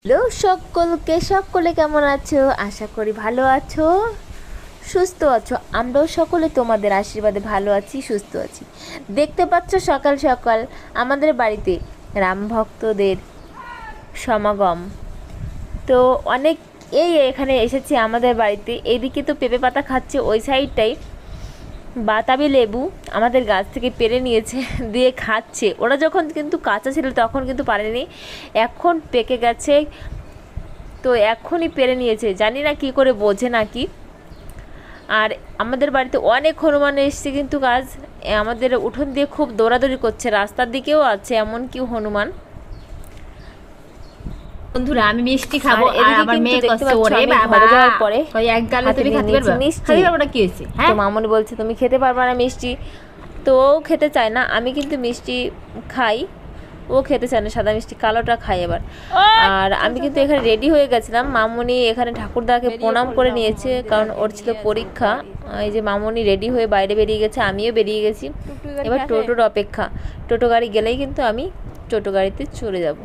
Hello সকলে কেমন আছো? আশা করি ভালো আছো, সুস্থ আছো। আমরাও সকলে তোমাদের আশীর্বাদে ভালো আছি, সুস্থ আছি। দেখতে পাচ্ছ সকাল সকাল আমাদের বাড়িতে রাম ভক্তদের সমাগম। তো অনেক এখানে এসেছে আমাদের বাড়িতে। এইদিকে তো পেঁপে পাতা খাচ্ছে, ওই সাইডটাই বাতাবি লেবু আমাদের গাছ থেকে পেরে নিয়েছে, দিয়ে খাচ্ছে। ওরা যখন কিন্তু কাঁচা ছিল তখন কিন্তু পারেনি, এখন পেকে গেছে, তো এখনই পেরে নিয়েছে। জানি না কি করে বোঝে নাকি। আর আমাদের বাড়িতে অনেক হনুমান এসছে, কিন্তু গাছ আমাদের উঠোন দিয়ে খুব দৌড়াদৌড়ি করছে, রাস্তার দিকেও আছে এমন কি হনুমান। বন্ধুরা আমি মিষ্টি খাবো আর আমার মেয়ে কষ্ট ওরে বাবা পরে ওই এক গালে তুমি খেতে পারবে মিষ্টি। ওটা কি হয়েছে? হ্যাঁ তো মামনি বলছে তুমি খেতে পারবে না মিষ্টি, তো ও খেতে চায় না। আমি কিন্তু মিষ্টি খাই, ও খেতে চায় না, সাদা মিষ্টি কালোটা খাই এবার। আর আমি কিন্তু এখানে রেডি হয়ে গেছিলাম। মামনি এখানে ঠাকুরদাকে প্রণাম করে নিয়েছে, কারণ ওর ছিল পরীক্ষা। এই যে মামনি রেডি হয়ে বাইরে বেরিয়ে গেছে, আমিও বেরিয়ে গেছি। এবার টোটোর অপেক্ষা, টোটো গাড়ি গেলেই কিন্তু আমি টোটো গাড়িতে চলে যাব।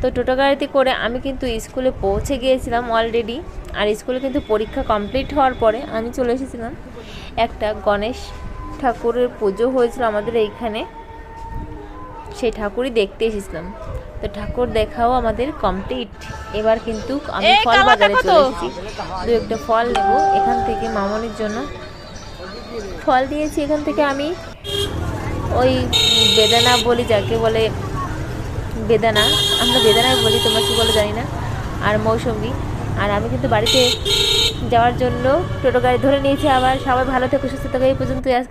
তো টোটো গাড়িতে করে আমি কিন্তু স্কুলে পৌঁছে গিয়েছিলাম অলরেডি। আর স্কুলে কিন্তু পরীক্ষা কমপ্লিট হওয়ার পরে আমি চলে এসেছিলাম, একটা গণেশ ঠাকুরের পুজো হয়েছিল আমাদের এইখানে, সেই ঠাকুরই দেখতে এসেছিলাম। তো ঠাকুর দেখাও আমাদের কমপ্লিট। এবার কিন্তু আমি ফল বাজারে চলে এসেছি, দু একটা ফল নেব এখান থেকে মামনির জন্য। ফল দিয়েছি এখান থেকে আমি, ওই বেদানা বলি যাকে বলে, বেদানা আমরা বেদানাই বলি, তোমরা কী বলে জানি না, আর মৌসুমি। আর আমি কিন্তু বাড়িতে যাওয়ার জন্য টোটো গাড়ি ধরে নিয়েছি। আবার সবাই ভালো থেকো, সুস্থ থেকো। এই পর্যন্ত